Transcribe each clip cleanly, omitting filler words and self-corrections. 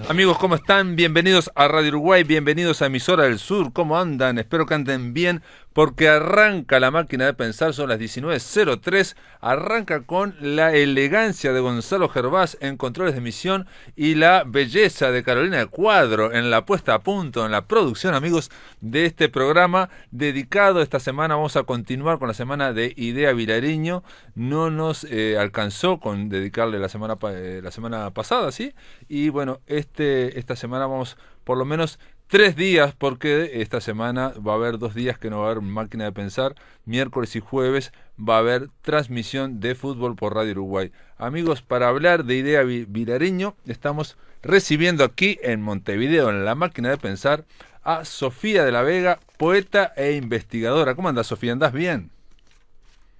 Amigos, ¿cómo están? Bienvenidos a Radio Uruguay, bienvenidos a Emisora del Sur. ¿Cómo andan? Espero que anden bien, porque arranca la máquina de pensar, son las 19:03. Arranca con la elegancia de Gonzalo Gervás en controles de emisión y la belleza de Carolina de Cuadro en la puesta a punto, en la producción, amigos, de este programa dedicado esta semana. Vamos a continuar con la semana de Idea Vilariño. No nos alcanzó con dedicarle la semana pasada, ¿sí? Y bueno, esta semana vamos por lo menos 3 días, porque esta semana va a haber 2 días que no va a haber máquina de pensar. Miércoles y jueves va a haber transmisión de fútbol por Radio Uruguay. Amigos, para hablar de Idea Vilariño, estamos recibiendo aquí en Montevideo, en la máquina de pensar, a Sofía de la Vega, poeta e investigadora. ¿Cómo andás, Sofía? ¿Andás bien?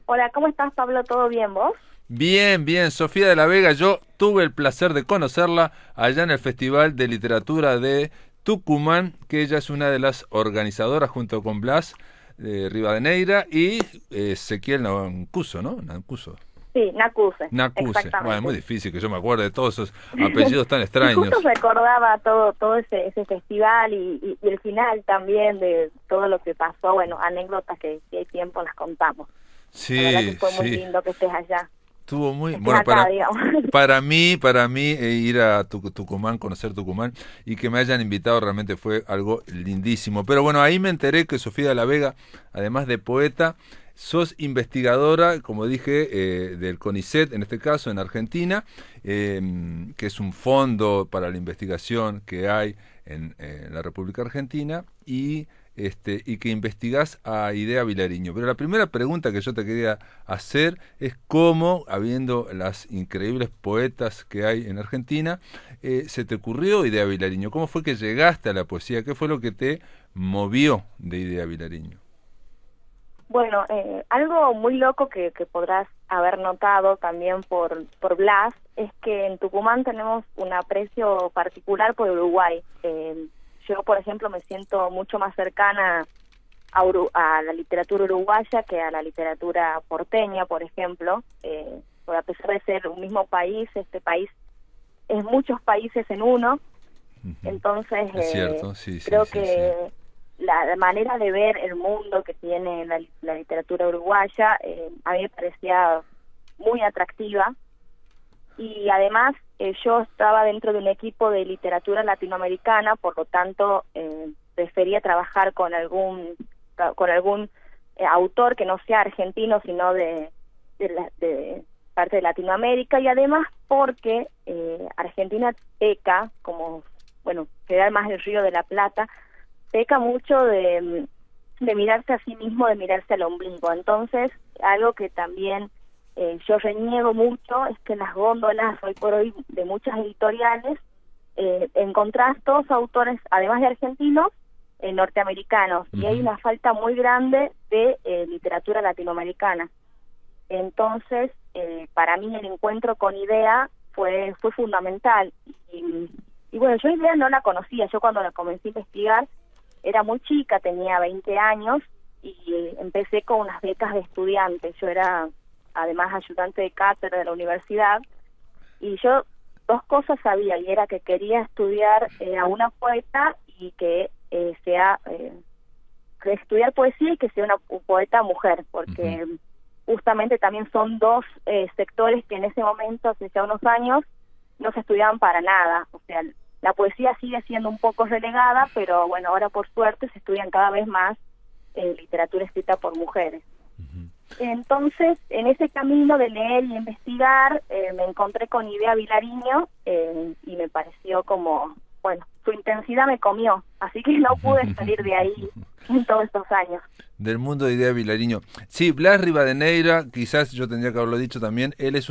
Hola, ¿cómo estás, Pablo? ¿Todo bien, vos? Bien, bien, Sofía de la Vega, yo tuve el placer de conocerla allá en el Festival de Literatura de Tucumán, que ella es una de las organizadoras junto con Blas Rivadeneira y Ezequiel Nancuso, ¿no? Nancuso. Sí, Nacuse, Nacuse. Bueno, es muy exactamente. difícil que yo me acuerde de todos esos apellidos tan Y justo extraños. recordaba todo ese festival y el final también de todo lo que pasó, bueno, anécdotas que si hay tiempo las contamos. La verdad que Sí, fue muy sí. lindo que estés allá, Estuvo muy que estés bueno acá, digamos. para mí ir a Tucumán, conocer Tucumán y que me hayan invitado realmente fue algo lindísimo. Pero bueno, ahí me enteré que Sofía de la Vega, además de poeta, sos investigadora, como dije, del CONICET, en este caso en Argentina, que es un fondo para la investigación que hay en la República Argentina, y que investigás a Idea Vilariño. Pero la primera pregunta que yo te quería hacer es cómo, habiendo las increíbles poetas que hay en Argentina, se te ocurrió Idea Vilariño. ¿Cómo fue que llegaste a la poesía? ¿Qué fue lo que te movió de Idea Vilariño? Bueno, algo muy loco que podrás haber notado también por Blas es que en Tucumán tenemos un aprecio particular por Uruguay. Yo, por ejemplo, me siento mucho más cercana a la literatura uruguaya que a la literatura porteña, por ejemplo. Porque a pesar de ser un mismo país, este país es muchos países en uno. Ujú. Entonces, Es cierto, sí, sí, creo sí, sí. que la manera de ver el mundo que tiene la literatura uruguaya a mí me parecía muy atractiva. Y además yo estaba dentro de un equipo de literatura latinoamericana, por lo tanto prefería trabajar con algún autor que no sea argentino, sino de parte de Latinoamérica, y además porque Argentina peca, como, bueno, queda más el Río de la Plata, peca mucho de mirarse a sí mismo, de mirarse al ombligo. Entonces, algo que también yo reniego mucho es que en las góndolas hoy por hoy de muchas editoriales encontrás todos autores, además de argentinos, norteamericanos, y hay Ujú. una falta muy grande de literatura latinoamericana. Entonces, para mí el encuentro con Idea fue fundamental. Y bueno, yo Idea no la conocía. Yo cuando la comencé a investigar era muy chica, tenía 20 años, y empecé con unas becas de estudiantes. Yo era además ayudante de cátedra de la universidad, y yo dos cosas sabía, y era que quería estudiar a una poeta y que que estudiar poesía y que sea una poeta mujer, Ujú. porque justamente también son dos sectores que en ese momento, hace ya unos años, no se estudiaban para nada. O sea, la poesía sigue siendo un poco relegada, pero bueno, ahora por suerte se estudian cada vez más literatura escrita por mujeres. Ujú. Entonces, en ese camino de leer y investigar, me encontré con Idea Vilariño y me pareció como, bueno, su intensidad me comió, así que no pude salir de ahí en todos estos años. Del mundo de Idea Vilariño. Sí, Blas Rivadeneira, quizás yo tendría que haberlo dicho también, él es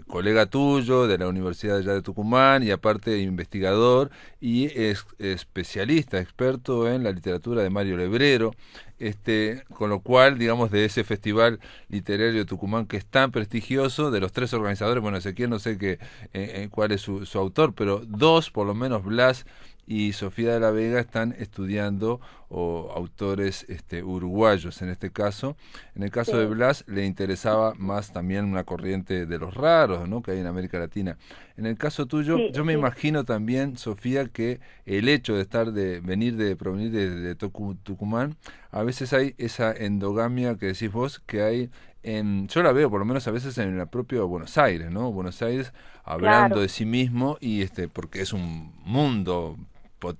colega tuyo de la Universidad allá de Tucumán y aparte investigador y es especialista, experto en la literatura de Mario Lebrero, con lo cual, digamos, de ese festival literario de Tucumán que es tan prestigioso, de los tres organizadores, bueno, Ezequiel no sé cuál es su autor, pero dos, por lo menos Blas y Sofía de la Vega están estudiando autores uruguayos en este caso. En el caso de Sí, Blas le interesaba más también una corriente de los raros, ¿no?, que hay en América Latina. En el caso tuyo, sí, yo me sí, imagino también, Sofía, que el hecho de provenir de Tucumán, a veces hay esa endogamia que decís vos, que hay yo la veo por lo menos a veces en la propia Buenos Aires, ¿no? Buenos Aires hablando claro. de sí mismo y porque es un mundo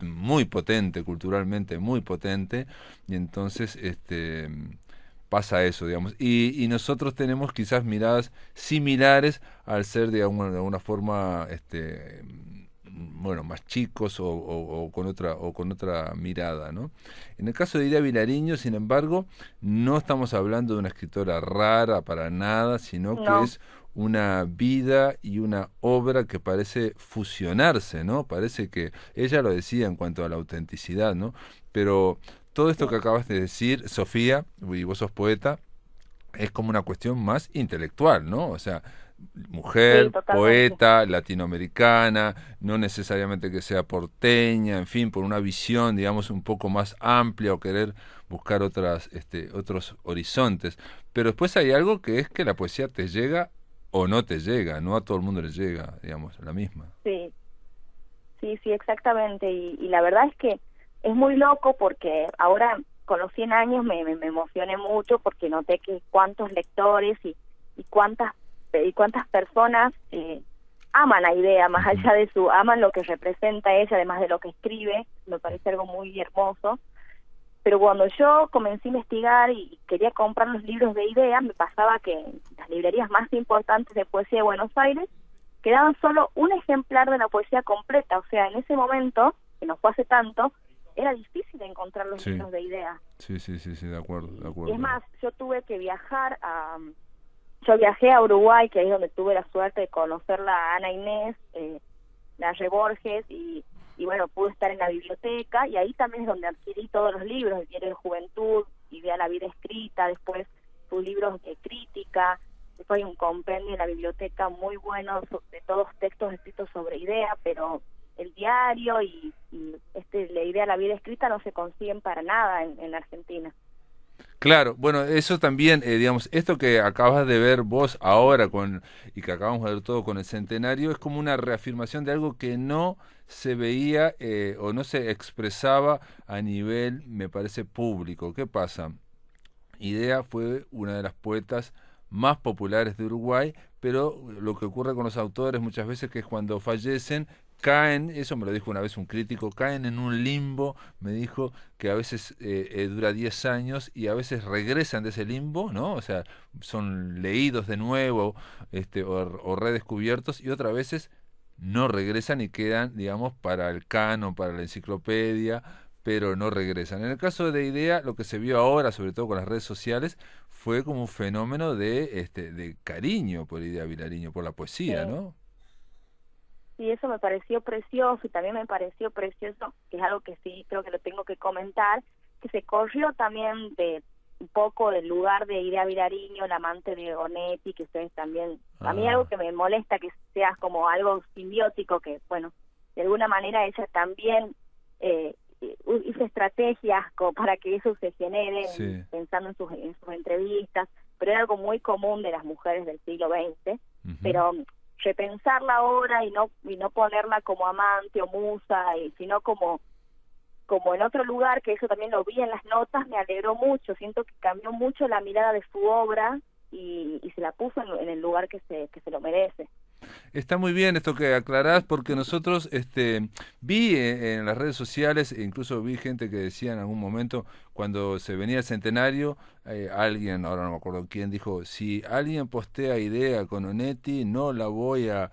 muy potente culturalmente, muy potente, y entonces pasa eso, digamos. Y nosotros tenemos quizás miradas similares al ser de alguna forma bueno, más chicos o con otra mirada, ¿no? En el caso de Ida Vilariño, sin embargo, no estamos hablando de una escritora rara para nada, sino que No, es una vida y una obra que parece fusionarse, ¿no? Parece que ella lo decía en cuanto a la autenticidad, ¿no? Pero todo esto sí, que acabas de decir, Sofía, y vos sos poeta, es como una cuestión más intelectual, ¿no? O sea, sí, mujer, totalmente. poeta, latinoamericana, no necesariamente que sea porteña, en fin, por una visión, digamos, un poco más amplia o querer buscar otros horizontes. Pero después hay algo que es que la poesía te llega o no te llega, no a todo el mundo le llega, digamos, la misma. Sí, sí, sí, exactamente. Y la verdad es que es muy loco porque ahora con los 100 años me emocioné mucho porque noté que cuántos lectores y cuántas personas aman a Idea, más Ujú. allá de aman lo que representa ella, además de lo que escribe, me parece algo muy hermoso. Pero cuando yo comencé a investigar y quería comprar los libros de Idea, me pasaba que en las librerías más importantes de poesía de Buenos Aires quedaban solo un ejemplar de la poesía completa. O sea, en ese momento, que no fue hace tanto, era difícil encontrar los Sí, libros de Idea. sí, de acuerdo, de Y es acuerdo. más, yo tuve que yo viajé a Uruguay, que ahí es donde tuve la suerte de conocerla a Ana Inés, la Borges, y bueno, pude estar en la biblioteca, y ahí también es donde adquirí todos los libros, el Diario de Juventud, Idea la vida escrita, después sus libros de crítica, después hay un compendio en la biblioteca muy bueno de todos textos escritos sobre Idea, pero el diario y la Idea la vida escrita no se consiguen para nada en Argentina. Claro, bueno, eso también, digamos, esto que acabas de ver vos ahora y que acabamos de ver todo con el centenario, es como una reafirmación de algo que no se veía o no se expresaba a nivel, me parece, público. ¿Qué pasa? Idea fue una de las poetas más populares de Uruguay, pero lo que ocurre con los autores muchas veces que es cuando fallecen, caen, eso me lo dijo una vez un crítico, caen en un limbo, me dijo que a veces dura 10 años y a veces regresan de ese limbo, ¿no? O sea, son leídos de nuevo o redescubiertos y otras veces no regresan y quedan, digamos, para el canon, para la enciclopedia, pero no regresan. En el caso de Idea, lo que se vio ahora, sobre todo con las redes sociales, fue como un fenómeno de cariño por Idea Vilariño, por la poesía, Sí. ¿no? Sí, eso me pareció precioso y también me pareció precioso, que es algo que sí creo que lo tengo que comentar, que se corrió también de un poco del lugar de Idea Vilariño, la amante de Onetti, que ustedes también, a mí algo Ah, que me molesta que sea como algo simbiótico, que bueno, de alguna manera ella también hizo estrategias como para que eso se genere, sí. pensando en sus entrevistas, pero era algo muy común de las mujeres del siglo XX, Ujú. pero repensarla ahora y no ponerla como amante o musa, sino como en otro lugar, que eso también lo vi en las notas, me alegró mucho, siento que cambió mucho la mirada de su obra y se la puso en el lugar que se lo merece. Está muy bien esto que aclarás porque nosotros vi en las redes sociales e incluso vi gente que decía en algún momento cuando se venía el centenario, alguien, ahora no me acuerdo quién, dijo, si alguien postea idea con Onetti, no la voy a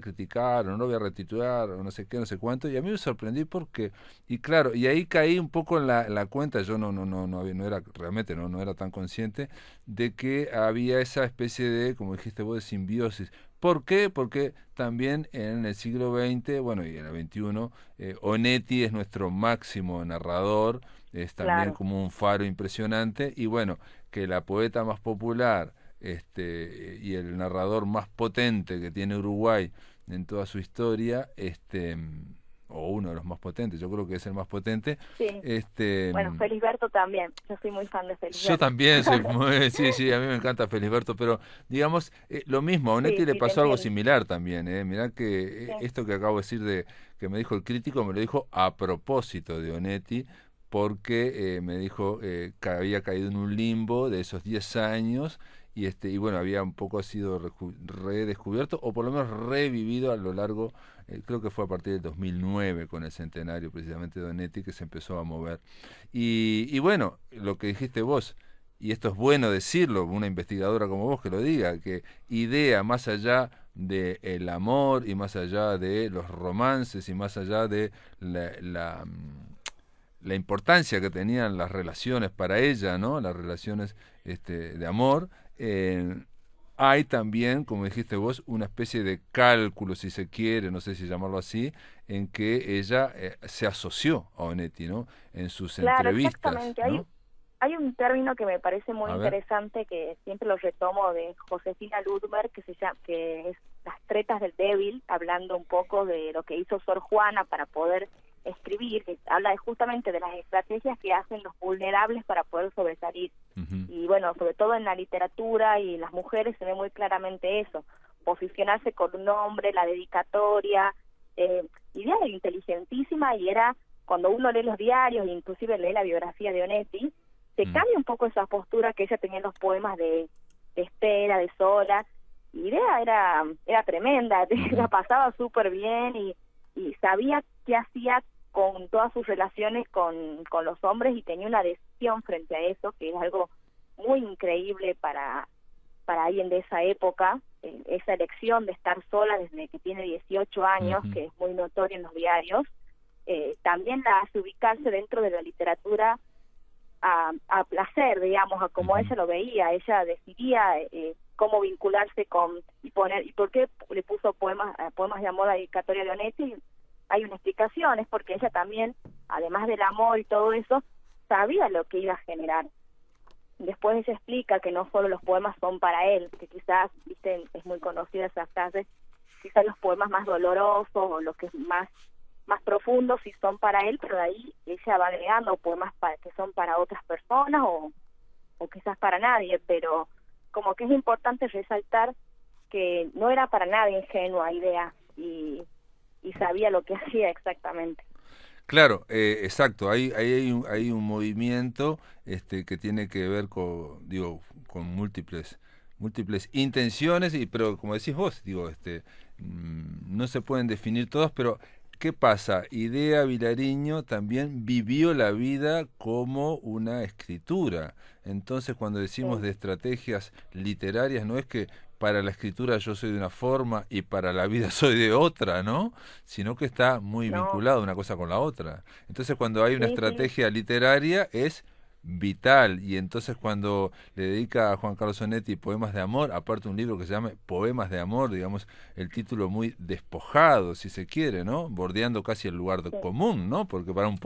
criticar o no la voy a retitular o no sé qué, no sé cuánto, y a mí me sorprendí porque, y claro, y ahí caí un poco en la cuenta, yo no era, realmente no era tan consciente de que había esa especie de, como dijiste vos, de simbiosis. ¿Por qué? Porque también en el siglo XX, bueno, y en el XXI, Onetti es nuestro máximo narrador, es también Claro, como un faro impresionante, y bueno, que la poeta más popular y el narrador más potente que tiene Uruguay en toda su historia, o uno de los más potentes, yo creo que es el más potente. Sí. Bueno, Felisberto también, yo soy muy fan de Felisberto. Yo también soy muy, sí, sí, a mí me encanta Felisberto, pero digamos, lo mismo, a Onetti Sí, le sí, te pasó algo entiendo. similar también, mirá que Sí, esto que acabo de decir de que me dijo el crítico, me lo dijo a propósito de Onetti, porque me dijo que había caído en un limbo de esos 10 años y bueno, había un poco sido redescubierto o por lo menos revivido a lo largo, creo que fue a partir del 2009 con el centenario precisamente de Onetti que se empezó a mover. Y bueno, lo que dijiste vos, y esto es bueno decirlo, una investigadora como vos que lo diga, que idea más allá del amor y más allá de los romances y más allá de la importancia que tenían las relaciones para ella, ¿no? Las relaciones de amor, hay también, como dijiste vos, una especie de cálculo, si se quiere, no sé si llamarlo así, en que ella se asoció a Onetti, ¿no? En sus claro, entrevistas, exactamente. ¿no? Hay un término que me parece muy A ver. interesante que siempre lo retomo de Josefina Ludmer, que se llama, que es Las tretas del débil, hablando un poco de lo que hizo Sor Juana para poder escribir, que habla justamente de las estrategias que hacen los vulnerables para poder sobresalir. Uh-huh. Y bueno, sobre todo en la literatura y las mujeres se ve muy claramente eso, posicionarse con un nombre, la dedicatoria, idea inteligentísima, y era, cuando uno lee los diarios, inclusive lee la biografía de Onetti, se cambia un poco esa postura que ella tenía en los poemas de espera, de sola. La idea era tremenda, la pasaba súper bien y sabía qué hacía con todas sus relaciones con los hombres y tenía una decisión frente a eso, que es algo muy increíble para alguien de esa época, esa elección de estar sola desde que tiene 18 años, Uh-huh. que es muy notorio en los diarios, también la hace ubicarse dentro de la literatura a placer, digamos, a como Uh-huh. ella lo veía. Ella decidía cómo vincularse con y por qué le puso poemas de amor a la dedicatoria de Onetti. Hay una explicación, es porque ella también, además del amor y todo eso, sabía lo que iba a generar. Después ella explica que no solo los poemas son para él, que quizás, viste, es muy conocida esa frase, quizás los poemas más dolorosos o los que más profundos sí son para él, pero de ahí ella va agregando poemas que son para otras personas o quizás para nadie, pero como que es importante resaltar que no era para nadie ingenua idea y sabía lo que hacía exactamente. Claro, exacto. Hay un movimiento que tiene que ver con múltiples intenciones pero como decís vos, no se pueden definir todas, pero ¿qué pasa? Idea Vilariño también vivió la vida como una escritura. Entonces, cuando decimos Sí. de estrategias literarias, no es que para la escritura yo soy de una forma y para la vida soy de otra, ¿no? Sino que está muy No, vinculado una cosa con la otra. Entonces, cuando hay una sí, sí, estrategia literaria es vital, y entonces cuando le dedica a Juan Carlos Onetti poemas de amor, aparte un libro que se llama Poemas de Amor, digamos, el título muy despojado, si se quiere, ¿no? Bordeando casi el lugar sí, común, ¿no? Porque para sí.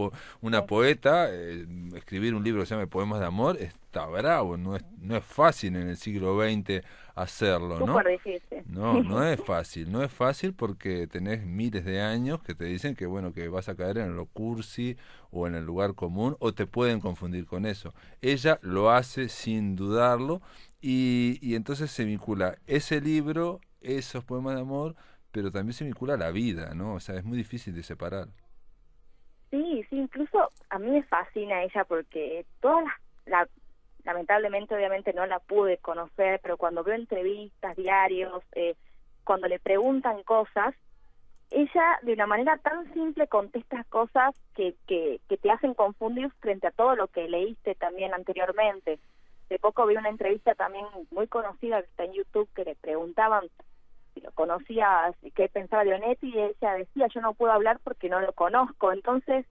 una poeta escribir un libro que se llama Poemas de Amor está bravo, no es fácil en el siglo XX hacerlo, ¿no? Súper difícil. No es fácil porque tenés miles de años que te dicen que bueno, que vas a caer en lo cursi o en el lugar común o te pueden confundir con eso. Ella lo hace sin dudarlo y entonces se vincula ese libro, esos poemas de amor, pero también se vincula a la vida, ¿no? O sea, es muy difícil de separar. Sí, sí, incluso a mí me fascina ella porque todas lamentablemente obviamente no la pude conocer, pero cuando veo entrevistas, diarios, cuando le preguntan cosas, ella de una manera tan simple contesta cosas que te hacen confundir frente a todo lo que leíste también anteriormente. De poco vi una entrevista también muy conocida que está en YouTube, que le preguntaban si lo conocía, qué pensaba de Onetti, y ella decía, yo no puedo hablar porque no lo conozco. Entonces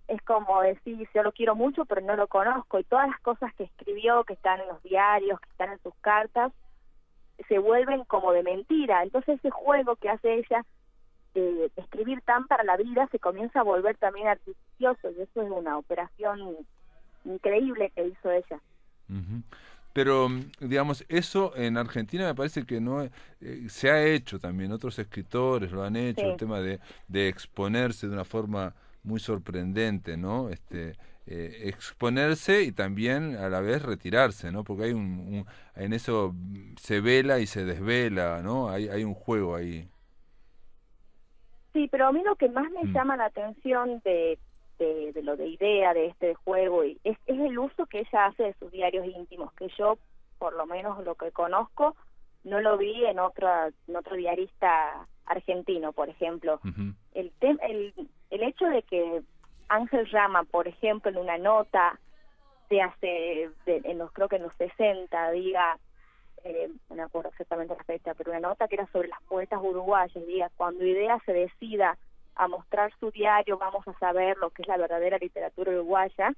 es como decir, yo lo quiero mucho pero no lo conozco, y todas las cosas que escribió, que están en los diarios, que están en sus cartas, se vuelven como de mentira. Entonces ese juego que hace ella de escribir tan para la vida se comienza a volver también artificioso, y eso es una operación increíble que hizo ella. Uh-huh. Pero, digamos, eso en Argentina me parece que no se ha hecho también, otros escritores lo han hecho, el Sí. tema de exponerse de una forma muy sorprendente, ¿no? Exponerse y también a la vez retirarse, ¿no? Porque hay en eso se vela y se desvela, ¿no? Hay un juego ahí. Sí, pero a mí lo que más me Mm. llama la atención de lo de idea, de este juego, es el uso que ella hace de sus diarios íntimos, que yo, por lo menos lo que conozco, no lo vi en otro diarista argentino, por ejemplo. Ujú. El hecho de que Ángel Rama, por ejemplo, en una nota creo que en los 60, diga, no me acuerdo exactamente la fecha, pero una nota que era sobre las poetas uruguayas, diga, cuando Idea se decida a mostrar su diario, vamos a saber lo que es la verdadera literatura uruguaya.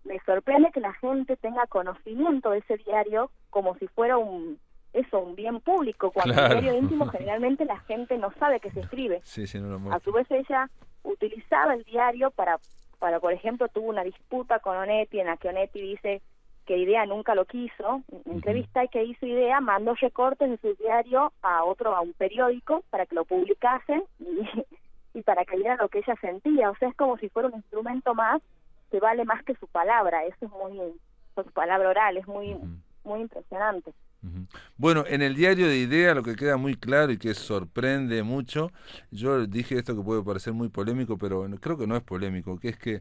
Me sorprende que la gente tenga conocimiento de ese diario como si fuera un bien público, cuando el Claro. diario íntimo generalmente la gente no sabe que se escribe. Sí, sí, no lo A su muestro. vez ella utilizaba el diario por ejemplo, tuvo una disputa con Onetti en la que Onetti dice que Idea nunca lo quiso. En la entrevista que hizo Idea, mandó recortes de su diario a un periódico para que lo publicasen y para que viera lo que ella sentía. O sea, es como si fuera un instrumento más que vale más que su palabra. Eso es su palabra oral, es Ujú. muy impresionante. Ujú. Bueno, en el diario de Idea lo que queda muy claro y que sorprende mucho, yo dije esto que puede parecer muy polémico, pero creo que no es polémico, que es que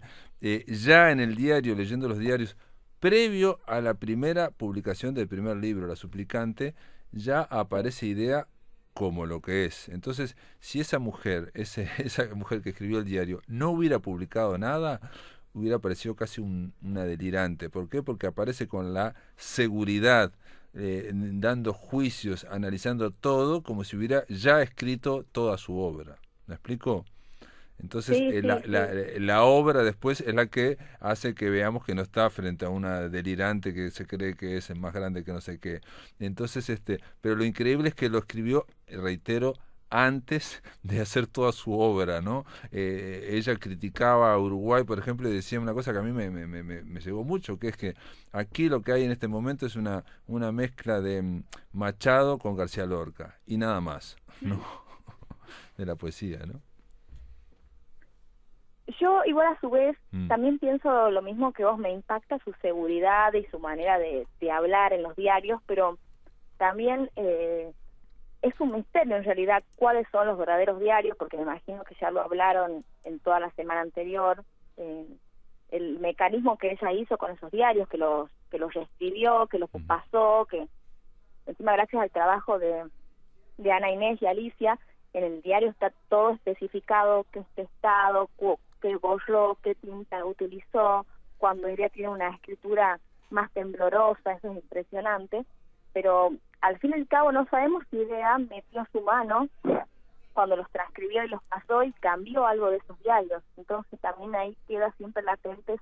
ya en el diario, leyendo los diarios, previo a la primera publicación del primer libro, La Suplicante, ya Sí, aparece Idea como lo que es. Entonces, si esa mujer, esa mujer que escribió el diario, no hubiera publicado nada, hubiera parecido casi una delirante. ¿Por qué? Porque aparece con la seguridad, dando juicios, analizando todo, como si hubiera ya escrito toda su obra. ¿Me explico? Entonces, sí, sí, sí. la obra después es la que hace que veamos que no está frente a una delirante que se cree que es el más grande que no sé qué. Entonces, pero lo increíble es que lo escribió, reitero, antes de hacer toda su obra, ¿no? Ella criticaba a Uruguay, por ejemplo, y decía una cosa que a mí me llegó mucho, que es que aquí lo que hay en este momento es una mezcla de Machado con García Lorca, y nada más, ¿no? De la poesía, ¿no? Yo igual a su vez Mm. también pienso lo mismo que vos, me impacta su seguridad y su manera de hablar en los diarios, pero también es un misterio en realidad cuáles son los verdaderos diarios, porque me imagino que ya lo hablaron en toda la semana anterior, eh, el mecanismo que ella hizo con esos diarios, que los reescribió, que los Ujú. pasó, que encima gracias al trabajo de Ana Inés y Alicia, en el diario está todo especificado, qué estado, qué borró, qué tinta utilizó, cuando ella tiene una escritura más temblorosa, eso es impresionante, pero al fin y al cabo no sabemos si Idea metió su mano cuando los transcribió y los pasó y cambió algo de sus diarios, entonces también ahí queda siempre latente.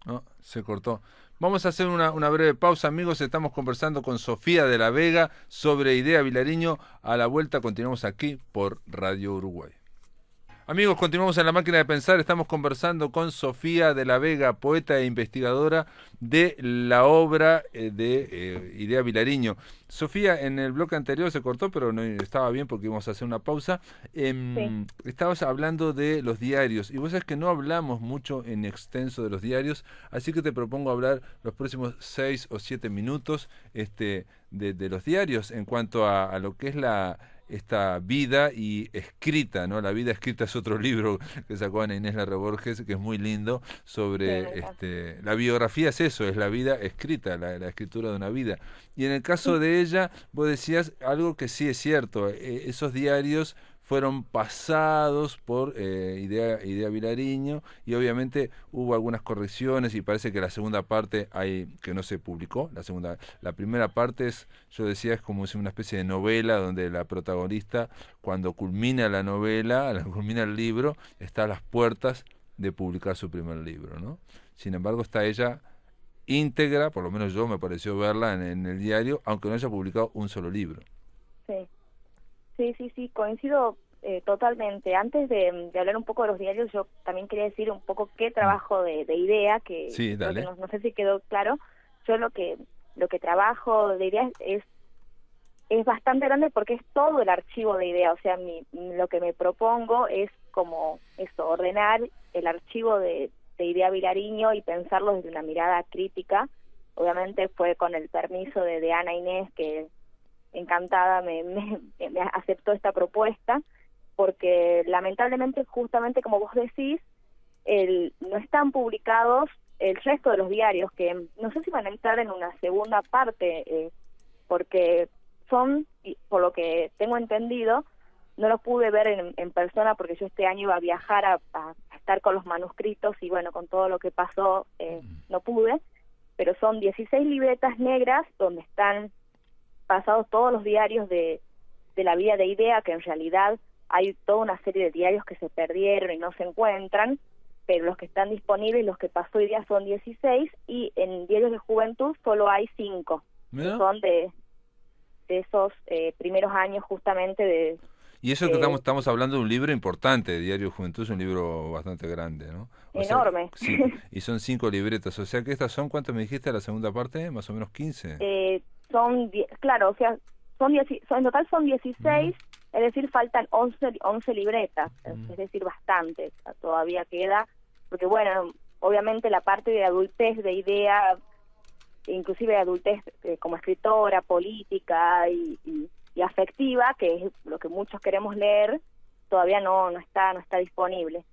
No, se cortó. Vamos a hacer una breve pausa, amigos. Estamos conversando con Sofía de la Vega sobre Idea Vilariño. A la vuelta continuamos aquí por Radio Uruguay. Amigos, continuamos en la máquina de pensar. Estamos conversando con Sofía de la Vega, poeta e investigadora de la obra de Idea Vilariño. Sofía, en el bloque anterior se cortó, pero no estaba bien porque íbamos a hacer una pausa. Sí. Estabas hablando de los diarios y vos sabés que no hablamos mucho en extenso de los diarios, así que te propongo hablar los próximos 6 o 7 minutos de los diarios en cuanto a lo que es esta vida y escrita, ¿no? La vida escrita es otro libro que sacó Ana Inés Larra Borges, que es muy lindo, Sí, me sobre encanta. la biografía es eso, es la vida escrita, la escritura de una vida. Y en el caso Sí, de ella, vos decías algo que sí es cierto, esos diarios fueron pasados por Idea Vilariño y obviamente hubo algunas correcciones y parece que la segunda parte hay que no se publicó, la primera parte es, yo decía, es como si una especie de novela donde la protagonista cuando culmina la novela, culmina el libro, está a las puertas de publicar su primer libro, ¿no? Sin embargo está ella íntegra, por lo menos yo me pareció verla en el diario, aunque no haya publicado un solo libro. sí. Sí, sí, sí, coincido totalmente. Antes de hablar un poco de los diarios, yo también quería decir un poco qué Mm. trabajo de idea, que Sí, creo que dale. no sé si quedó claro. yo lo que trabajo de ideas es bastante grande porque es todo el archivo de ideas, o sea, lo que me propongo es como eso, ordenar el archivo de Idea Vilariño y pensarlo desde una mirada crítica. Obviamente fue con el permiso de Ana Inés, que encantada me aceptó esta propuesta, porque lamentablemente, justamente como vos decís, no están publicados el resto de los diarios, que no sé si van a entrar en una segunda parte, porque son, por lo que tengo entendido, no los pude ver en persona porque yo este año iba a viajar a estar con los manuscritos y bueno, con todo lo que pasó no pude, pero son 16 libretas negras donde están pasados todos los diarios de la vida de Idea, que en realidad hay toda una serie de diarios que se perdieron y no se encuentran, pero los que están disponibles, los que pasó hoy día son 16, y en diarios de juventud solo hay 5, que son de esos primeros años justamente de... Y eso que estamos hablando de un libro importante, Diario de Juventud es un libro bastante grande, ¿no? Enorme. Sí, y son 5 libretas, o sea que estas son, ¿cuánto me dijiste la segunda parte? Más o menos 15. Claro, o sea, en total son 16, es decir, faltan 11 libretas, es decir, bastante, todavía queda, porque bueno, obviamente la parte de adultez de Idea, inclusive de adultez como escritora, política y afectiva, que es lo que muchos queremos leer, todavía no está disponible.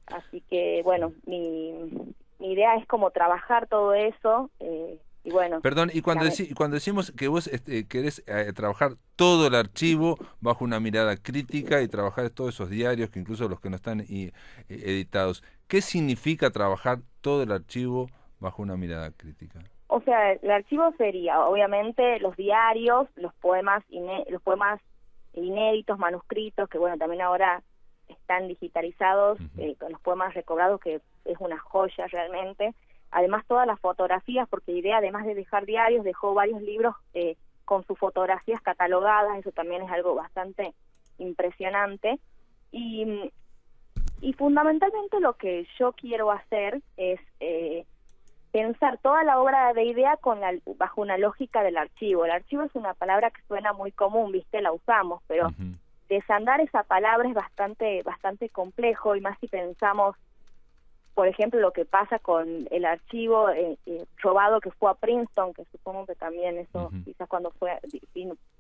Así que bueno, mi idea es como trabajar todo eso, y bueno. Perdón, y cuando decimos que vos querés trabajar todo el archivo bajo una mirada crítica y trabajar todos esos diarios, que incluso los que no están editados, ¿qué significa trabajar todo el archivo bajo una mirada crítica? O sea, el archivo sería, obviamente, los diarios, los poemas inéditos, manuscritos, que bueno, también ahora están digitalizados, con los poemas recobrados, que es una joya realmente. Además, todas las fotografías, porque Idea, además de dejar diarios, dejó varios libros con sus fotografías catalogadas, eso también es algo bastante impresionante. Y fundamentalmente lo que yo quiero hacer es pensar toda la obra de Idea bajo una lógica del archivo. El archivo es una palabra que suena muy común, ¿viste? La usamos, pero desandar esa palabra es bastante complejo, y más si pensamos, por ejemplo, lo que pasa con el archivo robado que fue a Princeton, que supongo que también eso, quizás cuando fue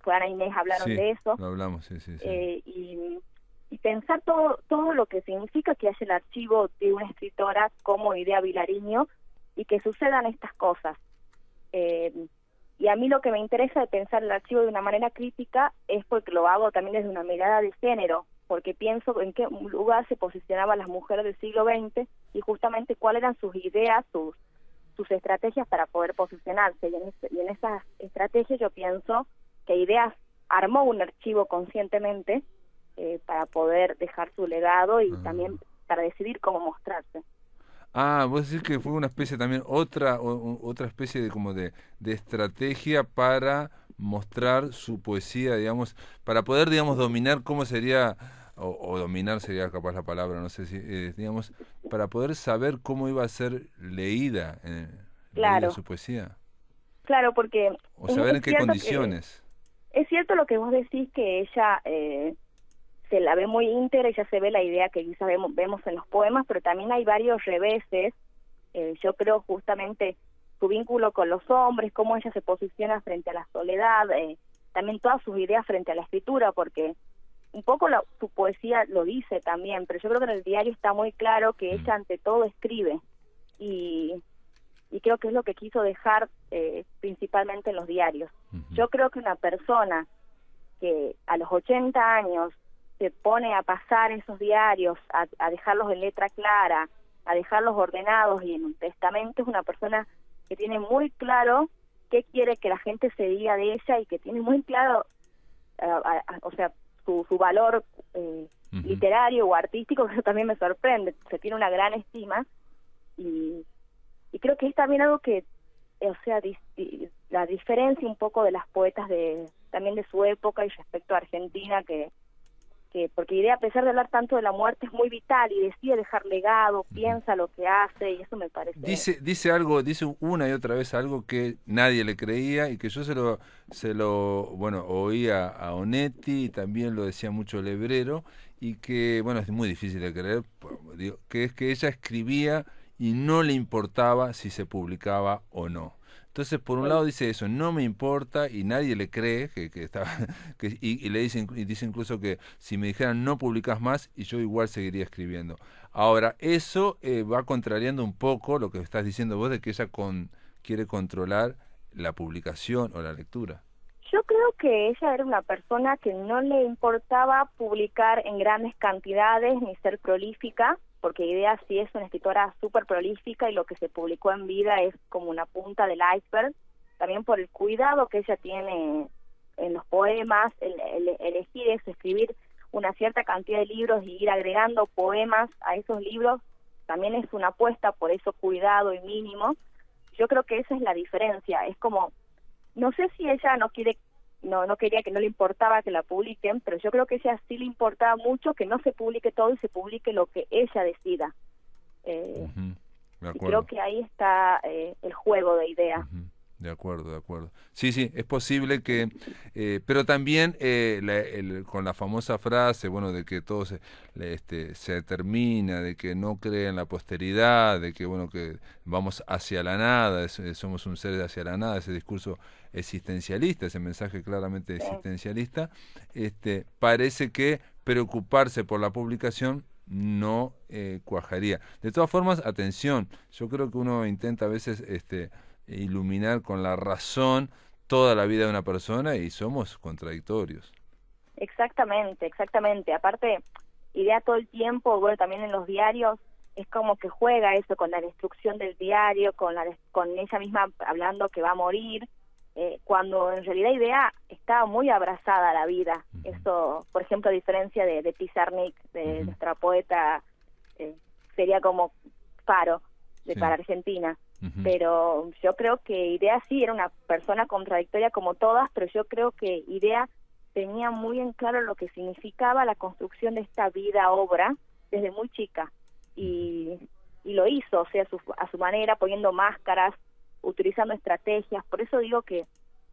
Ana Inés hablaron de eso. Lo hablamos, sí. Y pensar todo lo que significa que haya el archivo de una escritora como Idea Vilariño, y que sucedan estas cosas. Y a mí lo que me interesa de pensar el archivo de una manera crítica es porque lo hago también desde una mirada de género, porque pienso en qué lugar se posicionaban las mujeres del siglo XX y justamente cuáles eran sus ideas, sus estrategias para poder posicionarse. Y en esas estrategias yo pienso que Ideas armó un archivo conscientemente para poder dejar su legado y también para decidir cómo mostrarse. Vos decís que fue una especie también, otra especie de estrategia para mostrar su poesía, digamos, para poder, digamos, dominar cómo sería, o dominar sería capaz la palabra, no sé si, digamos, para poder saber cómo iba a ser leída su poesía. Claro, porque... O saber en qué condiciones. Es cierto lo que vos decís, que ella... se la ve muy íntegra y ya se ve la idea que quizás vemos en los poemas, pero también hay varios reveses. Yo creo justamente su vínculo con los hombres, cómo ella se posiciona frente a la soledad, también todas sus ideas frente a la escritura, porque un poco su poesía lo dice también, pero yo creo que en el diario está muy claro que ella ante todo escribe, y creo que es lo que quiso dejar principalmente en los diarios. Yo creo que una persona que a los 80 años se pone a pasar esos diarios, a dejarlos en letra clara, a dejarlos ordenados y en un testamento, es una persona que tiene muy claro qué quiere que la gente se diga de ella y que tiene muy claro, o sea, su valor literario o artístico, que eso también me sorprende. Se tiene una gran estima y creo que es también algo que, o sea, la diferencia un poco de las poetas también de su época y respecto a Argentina, que porque Idea, a pesar de hablar tanto de la muerte, es muy vital y decide dejar legado, piensa lo que hace, y eso me parece... Dice algo, dice una y otra vez algo que nadie le creía y que yo bueno, oí a Onetti y también lo decía mucho Lebrero, y que, bueno, es muy difícil de creer, digo, que es que ella escribía y no le importaba si se publicaba o no. Entonces, por un lado dice eso, no me importa, y nadie le cree que estaba, y le dice, y dice incluso que si me dijeran no publicas más, y yo igual seguiría escribiendo. Ahora, eso va contrariando un poco lo que estás diciendo vos de que ella quiere controlar la publicación o la lectura. Yo creo que ella era una persona que no le importaba publicar en grandes cantidades ni ser prolífica, porque Idea sí es una escritora súper prolífica y lo que se publicó en vida es como una punta del iceberg, también por el cuidado que ella tiene en los poemas, elegir eso, escribir una cierta cantidad de libros y ir agregando poemas a esos libros, también es una apuesta por eso cuidado y mínimo. Yo creo que esa es la diferencia, es como, no sé si ella no quería, que no le importaba que la publiquen, pero yo creo que a ella sí le importaba mucho que no se publique todo y se publique lo que ella decida. Y creo que ahí está el juego de Idea. De acuerdo. Sí, es posible que, pero también con la famosa frase, bueno, de que todo se termina, de que no cree en la posteridad, de que, bueno, que vamos hacia la nada, somos un ser hacia la nada, ese discurso existencialista, ese mensaje claramente existencialista, parece que preocuparse por la publicación no cuajaría. De todas formas, atención, yo creo que uno intenta a veces iluminar con la razón toda la vida de una persona y somos contradictorios. Exactamente. Aparte, Idea todo el tiempo, bueno, también en los diarios, es como que juega eso con la destrucción del diario, con ella misma hablando que va a morir, cuando en realidad Idea estaba muy abrazada a la vida. Eso, por ejemplo, a diferencia de Pizarnik, de nuestra poeta, sería como Faro, para Argentina. Pero yo creo que Idea sí era una persona contradictoria como todas, pero yo creo que Idea tenía muy en claro lo que significaba la construcción de esta vida-obra desde muy chica, y lo hizo, o sea, a su manera, poniendo máscaras, utilizando estrategias. Por eso digo que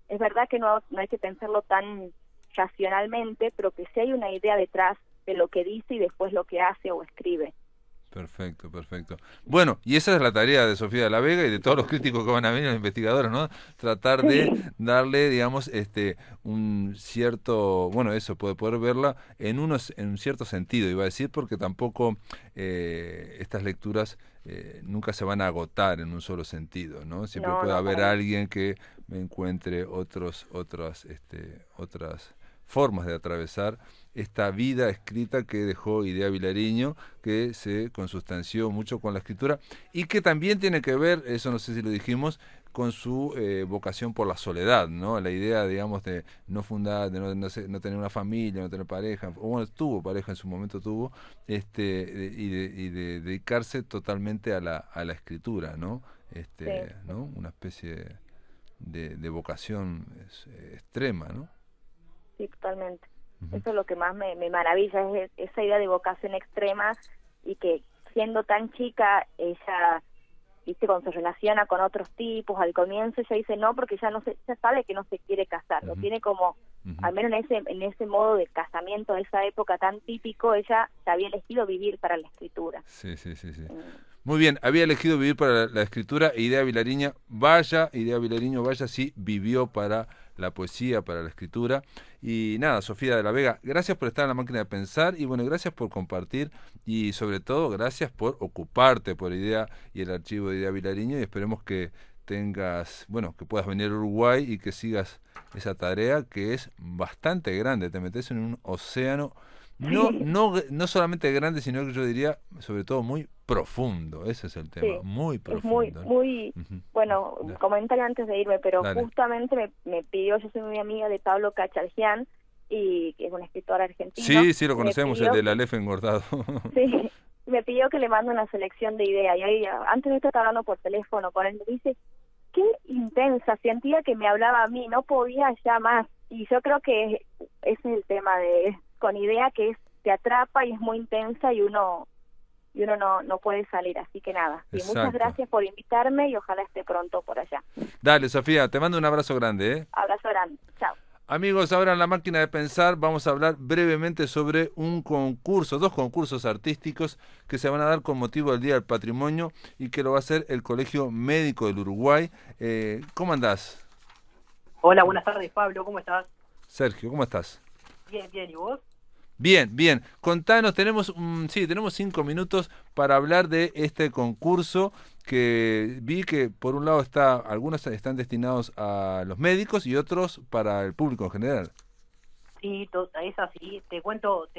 es verdad que no hay que pensarlo tan racionalmente, pero que sí hay una idea detrás de lo que dice y después lo que hace o escribe. Perfecto. Bueno, y esa es la tarea de Sofía de la Vega y de todos los críticos que van a venir, los investigadores, ¿no? Tratar de darle, digamos, un cierto, bueno, eso, poder verla en un cierto sentido, iba a decir, porque tampoco estas lecturas nunca se van a agotar en un solo sentido, ¿no? Siempre puede haber alguien que encuentre otras formas de atravesar esta vida escrita que dejó Idea Vilariño, que se consustanció mucho con la escritura y que también tiene que ver, eso no sé si lo dijimos, con su vocación por la soledad, ¿no? La idea, digamos, de no fundar, de no tener una familia, no tener pareja, o bueno, tuvo pareja en su momento, y de dedicarse totalmente a la escritura, ¿no? ¿no? Una especie de vocación extrema, ¿no? Sí, totalmente. Eso es lo que más me maravilla, es esa idea de vocación extrema, y que siendo tan chica ella, viste, cuando se relaciona con otros tipos, al comienzo ella dice no, porque ya sabe que no se quiere casar, lo tiene como, al menos en ese modo de casamiento de esa época tan típico, ella se había elegido vivir para la escritura. Sí. Muy bien, había elegido vivir para la escritura, e Idea Vilariño vaya, sí vivió para la poesía, para la escritura. Y nada, Sofía de la Vega, gracias por estar en La Máquina de Pensar, y bueno, gracias por compartir, y sobre todo gracias por ocuparte por Idea y el archivo de Idea Vilariño, y esperemos que que puedas venir a Uruguay y que sigas esa tarea que es bastante grande. Te metes en un océano no solamente grande, sino que yo diría sobre todo muy profundo. Ese es el tema, muy profundo. Es muy bueno, un comentario antes de irme, pero justamente me pidió, yo soy muy amiga de Pablo Cachargian, y que es un escritor argentino. Sí, lo conocemos, el del Aleph engordado. Sí, me pidió que le mande una selección de ideas, y ahí, antes de esto estaba hablando por teléfono con él, me dice, qué intensa, sentía que me hablaba a mí, no podía ya más, y yo creo que ese es el tema con Idea, que es te atrapa y es muy intensa y uno no puede salir. Así que nada, y muchas Exacto. gracias por invitarme y ojalá esté pronto por allá. Dale, Sofía, te mando un abrazo grande, ¿eh? Abrazo grande. Chao. Amigos, ahora en La Máquina de Pensar vamos a hablar brevemente sobre un concurso, dos concursos artísticos que se van a dar con motivo del Día del Patrimonio y que lo va a hacer el Colegio Médico del Uruguay. ¿Cómo andás? Hola, buenas tardes, Pablo, ¿cómo estás? Sergio, ¿cómo estás? Bien, bien, ¿y vos? Bien, bien. Contanos, tenemos 5 minutos para hablar de este concurso que vi que por un lado algunos están destinados a los médicos y otros para el público en general. Sí, es así. Te cuento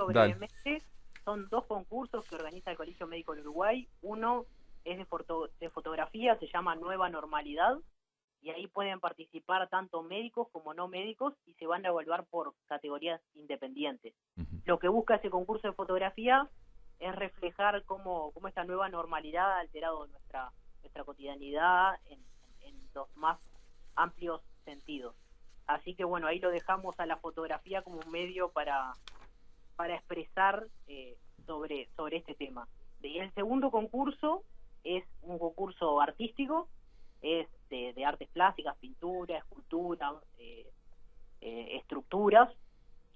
Dale. brevemente. Son dos concursos que organiza el Colegio Médico del Uruguay. Uno es de fotografía, se llama Nueva Normalidad, y ahí pueden participar tanto médicos como no médicos y se van a evaluar por categorías independientes. Ujú. Lo que busca ese concurso de fotografía es reflejar cómo esta nueva normalidad ha alterado nuestra cotidianidad en los más amplios sentidos. Así que bueno, ahí lo dejamos a la fotografía como un medio para expresar sobre este tema. Y el segundo concurso es un concurso artístico, es de artes plásticas, pintura, escultura, estructuras,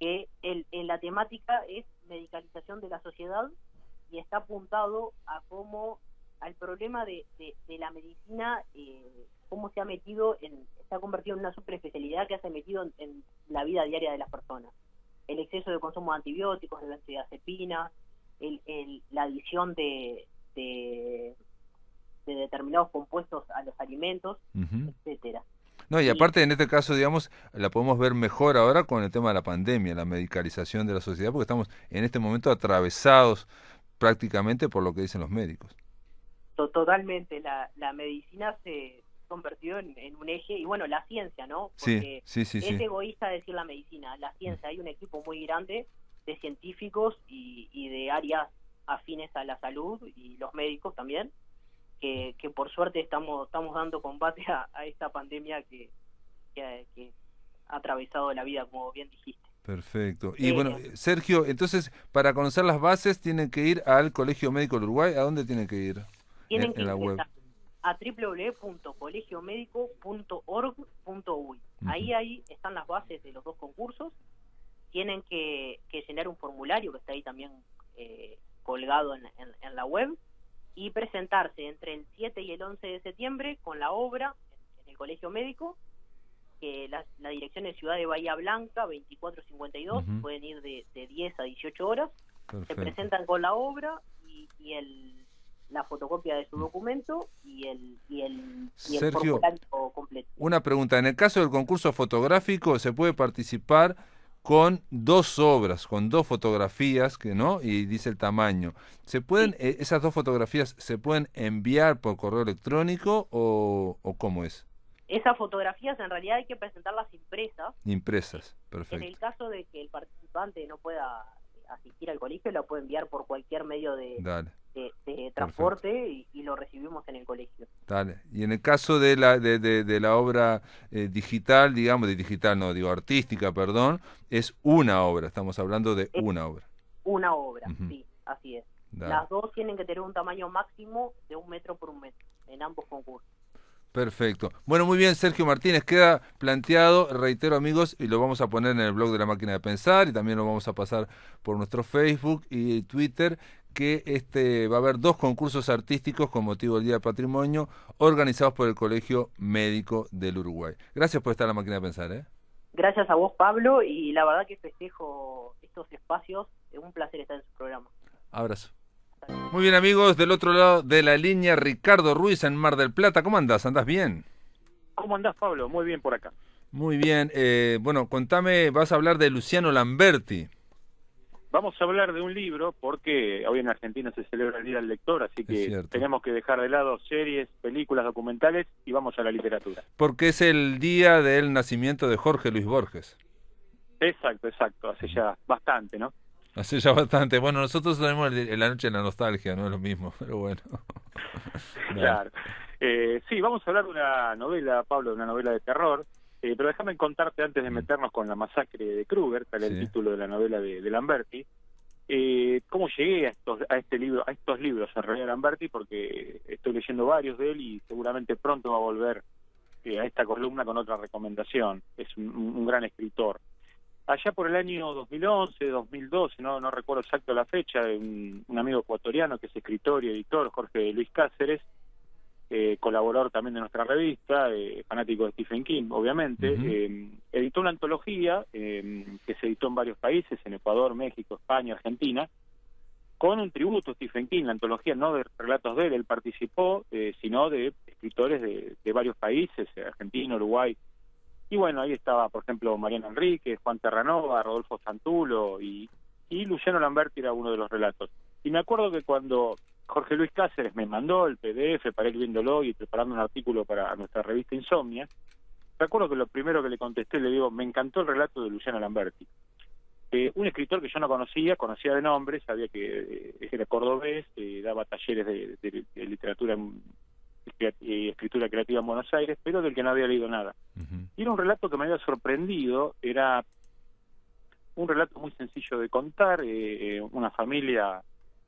que en la temática es medicalización de la sociedad y está apuntado a cómo al problema de la medicina, cómo se ha convertido en una superespecialidad que se ha metido en la vida diaria de las personas. El exceso de consumo de antibióticos, de benzodiazepinas, la adición de determinados compuestos a los alimentos, Ujú. etcétera. No, y Y aparte en este caso, digamos, la podemos ver mejor ahora con el tema de la pandemia, la medicalización de la sociedad, porque estamos en este momento atravesados prácticamente por lo que dicen los médicos. totalmente la medicina se convirtió en un eje, y bueno, la ciencia, ¿no? Sí, Porque sí, sí, es sí. egoísta decir la medicina, la ciencia, hay un equipo muy grande de científicos y de áreas afines a la salud, y los médicos también, que por suerte estamos dando combate a esta pandemia que ha atravesado la vida, como bien dijiste. Perfecto. Y bueno, Sergio, entonces, para conocer las bases tienen que ir al Colegio Médico del Uruguay. ¿A dónde tienen que ir? Tienen En que la web. ingresar a www.colegiomedico.org.uy. Ahí están las bases de los dos concursos. Tienen que llenar un formulario que está ahí también colgado en la web, y presentarse entre el 7 y el 11 de septiembre con la obra en el Colegio Médico, que la dirección es Ciudad de Bahía Blanca, 2452, Ujú. pueden ir de 10 a 18 horas, se Perfecto. presentan con la obra y la fotocopia de su documento y el Sergio, formulario completo. una pregunta. En el caso del concurso fotográfico, se puede participar con dos obras, con dos fotografías, que no, y dice el tamaño. ¿Se pueden, Sí. esas dos fotografías se pueden enviar por correo electrónico o cómo es? Esas fotografías en realidad hay que presentarlas impresas. Impresas, En el perfecto. caso de que el participante no pueda asistir al colegio, la puede enviar por cualquier medio de Dale, transporte y lo recibimos en el colegio. dale. Y en el caso de la obra digital, digamos, de digital no, digo artística, perdón, es una obra, estamos hablando de Es una obra. una obra, Ujú. sí, así es. Dale. Las dos tienen que tener un tamaño máximo de 1 metro por 1 metro en ambos concursos. Perfecto. Bueno, muy bien, Sergio Martínez, queda planteado, reitero amigos, y lo vamos a poner en el blog de La Máquina de Pensar y también lo vamos a pasar por nuestro Facebook y Twitter, que va a haber dos concursos artísticos con motivo del Día del Patrimonio organizados por el Colegio Médico del Uruguay. Gracias por estar en La Máquina de Pensar, ¿eh? Gracias a vos, Pablo, y la verdad que festejo estos espacios. Es un placer estar en su programa. Abrazo. Muy bien amigos, del otro lado de la línea, Ricardo Ruiz en Mar del Plata. ¿Cómo andás? ¿Andás bien? ¿Cómo andás, Pablo? Muy bien por acá. Muy bien. Bueno, contame, vas a hablar de Luciano Lamberti. Vamos a hablar de un libro porque hoy en Argentina se celebra el Día del Lector, así Es que cierto. tenemos que dejar de lado series, películas, documentales y vamos a la literatura. Porque es el día del nacimiento de Jorge Luis Borges. Exacto, hace ya bastante, ¿no? Hace ya bastante. Bueno, nosotros tenemos la noche de la nostalgia, no es lo mismo, pero bueno. Dale. Claro. Sí, vamos a hablar de una novela, Pablo, de una novela de terror, pero déjame contarte antes de meternos con la masacre de Kruger, tal es el Sí. título de la novela de Lamberti, cómo llegué a estos libros en realidad Lamberti, porque estoy leyendo varios de él y seguramente pronto va a volver a esta columna con otra recomendación. Es un gran escritor. Allá por el año 2011, 2012, no recuerdo exacto la fecha, un amigo ecuatoriano que es escritor y editor, Jorge Luis Cáceres, colaborador también de nuestra revista, fanático de Stephen King, obviamente, editó una antología que se editó en varios países, en Ecuador, México, España, Argentina, con un tributo a Stephen King, la antología no de relatos de él participó, sino de escritores de varios países, Argentina, Uruguay. Y bueno, ahí estaba, por ejemplo, Mariano Enríquez, Juan Terranova, Rodolfo Santulo y Luciano Lamberti era uno de los relatos. Y me acuerdo que cuando Jorge Luis Cáceres me mandó el PDF para ir viéndolo y preparando un artículo para nuestra revista Insomnia, recuerdo que lo primero que le contesté, le digo, me encantó el relato de Luciano Lamberti. Un escritor que yo no conocía de nombre, sabía que era cordobés, daba talleres de literatura y escritura creativa en Buenos Aires, pero del que no había leído nada. Y era un relato que me había sorprendido, era un relato muy sencillo de contar, una familia,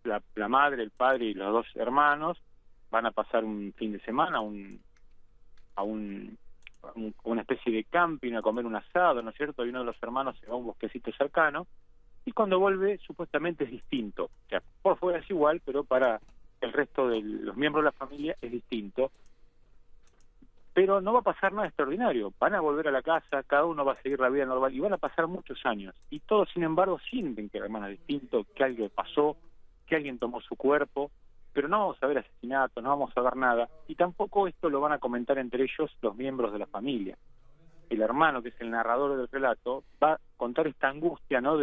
la madre, el padre y los dos hermanos van a pasar un fin de semana a una especie de camping, a comer un asado, ¿no es cierto? Y uno de los hermanos se va a un bosquecito cercano, y cuando vuelve supuestamente es distinto. O sea, por fuera es igual, pero para el resto de los miembros de la familia es distinto. Pero no va a pasar nada extraordinario. Van a volver a la casa, cada uno va a seguir la vida normal, y van a pasar muchos años. Y todos, sin embargo, sienten que el hermano es distinto, que algo pasó, que alguien tomó su cuerpo, pero no vamos a ver asesinatos, no vamos a ver nada, y tampoco esto lo van a comentar entre ellos los miembros de la familia. El hermano, que es el narrador del relato, va a contar esta angustia, ¿no?,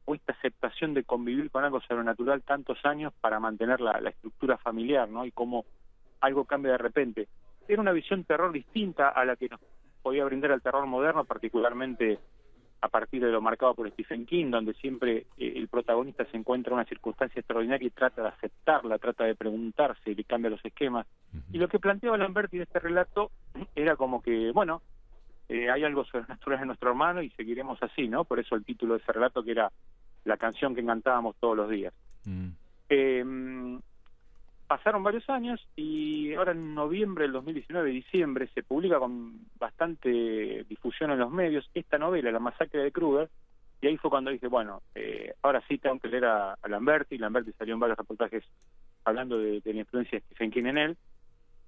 o esta aceptación de convivir con algo sobrenatural tantos años para mantener la estructura familiar, ¿no?, y cómo algo cambia de repente. Era una visión terror distinta a la que nos podía brindar el terror moderno, particularmente a partir de lo marcado por Stephen King, donde siempre el protagonista se encuentra en una circunstancia extraordinaria y trata de aceptarla, trata de preguntarse, le cambia los esquemas. Y lo que planteaba Lamberti en este relato era como que, bueno, hay algo sobrenatural en nuestro hermano y seguiremos así, ¿no? Por eso el título de ese relato, que era la canción que cantábamos todos los días. Pasaron varios años y ahora en noviembre del 2019, diciembre, se publica con bastante difusión en los medios esta novela, La masacre de Kruger, y ahí fue cuando dije, bueno, ahora sí tengo que leer a Lamberti. Lamberti salió en varios reportajes hablando de la influencia de Stephen King en él,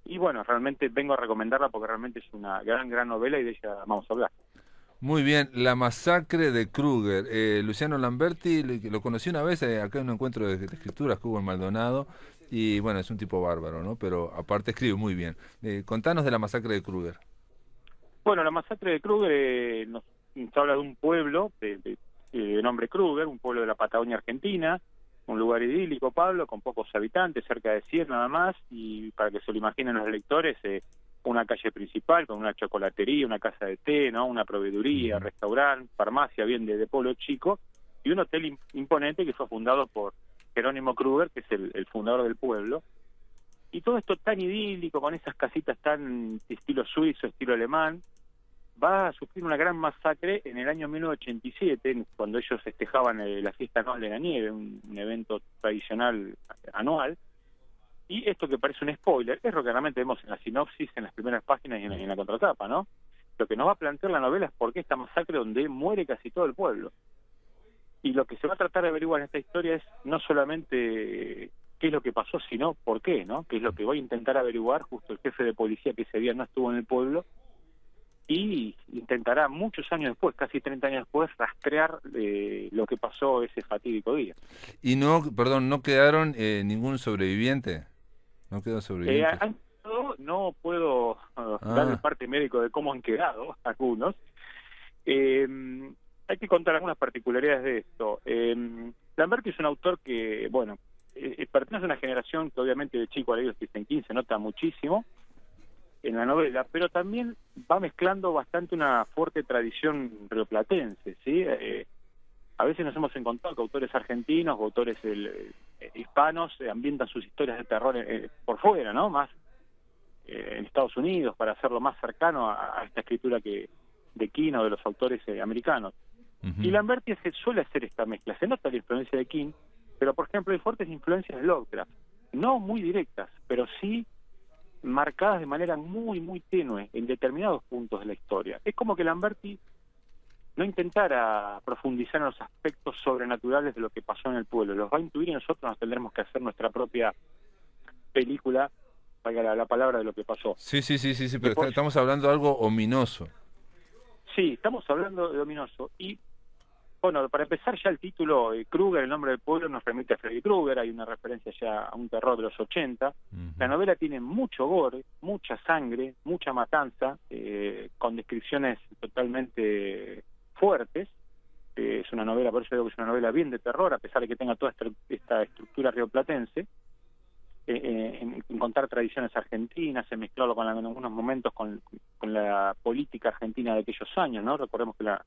y bueno, realmente vengo a recomendarla porque realmente es una gran novela y de ella vamos a hablar. Muy bien, La masacre de Kruger. Luciano Lamberti, lo conocí una vez acá en un encuentro de escrituras que hubo en Maldonado, y bueno, es un tipo bárbaro, ¿no? Pero aparte escribe muy bien. Contanos de La masacre de Kruger. Bueno, La masacre de Kruger nos habla de un pueblo de nombre Kruger, un pueblo de la Patagonia Argentina, un lugar idílico, Pablo, con pocos habitantes, cerca de 100 nada más, y para que se lo imaginen los lectores, una calle principal con una chocolatería, una casa de té, ¿no?, una proveeduría, restaurante, farmacia, bien de pueblo chico, y un hotel imponente que fue fundado por Jerónimo Kruger, que es el fundador del pueblo. Y todo esto tan idílico, con esas casitas tan estilo suizo, estilo alemán, va a sufrir una gran masacre en el año 1987, cuando ellos festejaban la fiesta anual de la nieve, un evento tradicional anual. Y esto, que parece un spoiler, es lo que realmente vemos en la sinopsis, en las primeras páginas y en la contratapa, ¿no? Lo que nos va a plantear la novela es por qué esta masacre donde muere casi todo el pueblo. Y lo que se va a tratar de averiguar en esta historia es no solamente qué es lo que pasó, sino por qué, ¿no? Que es lo que voy a intentar averiguar justo el jefe de policía que ese día no estuvo en el pueblo, y intentará muchos años después, casi 30 años después, rastrear lo que pasó ese fatídico día. Y no quedaron ningún sobreviviente. ¿No quedó sobreviviente? No puedo dar el parte médico de cómo han quedado algunos. Hay que contar algunas particularidades de esto. Lamberti es un autor que, bueno, pertenece a una generación que obviamente de chico ha leído Stephen King, se nota muchísimo en la novela, pero también va mezclando bastante una fuerte tradición rioplatense, ¿sí? A veces nos hemos encontrado que autores argentinos o autores hispanos ambientan sus historias de terror por fuera, ¿no? Más en Estados Unidos, para hacerlo más cercano a esta escritura de King o de los autores americanos. Ujú. Y Lamberti suele hacer esta mezcla. Se nota la influencia de King, pero por ejemplo hay fuertes influencias de Lovecraft. No muy directas, pero sí marcadas de manera muy, muy tenue en determinados puntos de la historia. Es como que Lamberti no intentara profundizar en los aspectos sobrenaturales de lo que pasó en el pueblo. Los va a intuir y nosotros nos tendremos que hacer nuestra propia película, valga la palabra, de lo que pasó. Sí, pero Después, estamos hablando de algo ominoso. sí, estamos hablando de ominoso. Y, bueno, para empezar ya el título, Krueger, el nombre del pueblo, nos remite a Freddy Krueger, hay una referencia ya a un terror de los 80. Ujú. La novela tiene mucho gore, mucha sangre, mucha matanza, con descripciones totalmente fuertes. Es una novela, por eso digo que es una novela bien de terror, a pesar de que tenga toda esta estructura rioplatense, en contar tradiciones argentinas, en mezclarlo en algunos momentos con la política argentina de aquellos años, ¿no? Recordemos que la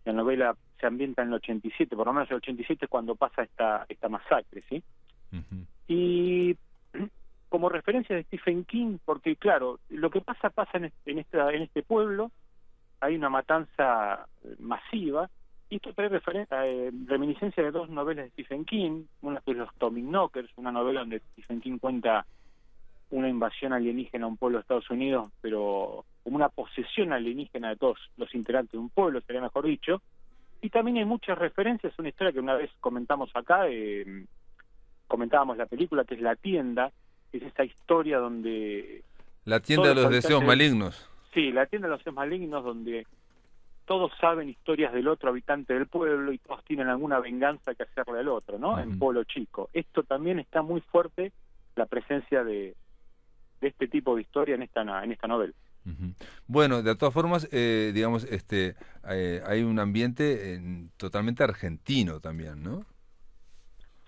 novela se ambienta en el 87, por lo menos el 87 es cuando pasa esta masacre, ¿sí? Ujú. Y como referencia de Stephen King, porque claro, lo que pasa en este pueblo, hay una matanza masiva, y esto trae reminiscencia de dos novelas de Stephen King, una que es Los Tommyknockers, una novela donde Stephen King cuenta una invasión alienígena a un pueblo de Estados Unidos, pero como una posesión alienígena de todos los integrantes de un pueblo, sería mejor dicho. Y también hay muchas referencias, una historia que una vez comentamos acá, comentábamos la película, que es La Tienda, que es esta historia donde... La tienda de todos los deseos habitantes- malignos. Sí, La Tienda de los Deseos Malignos, donde todos saben historias del otro habitante del pueblo y todos tienen alguna venganza que hacerle al otro, ¿no? Ujú. En Pueblo Chico. Esto también está muy fuerte, la presencia de este tipo de historia en esta novela. Ujú. Bueno, de todas formas, digamos, hay un ambiente totalmente argentino también, ¿no?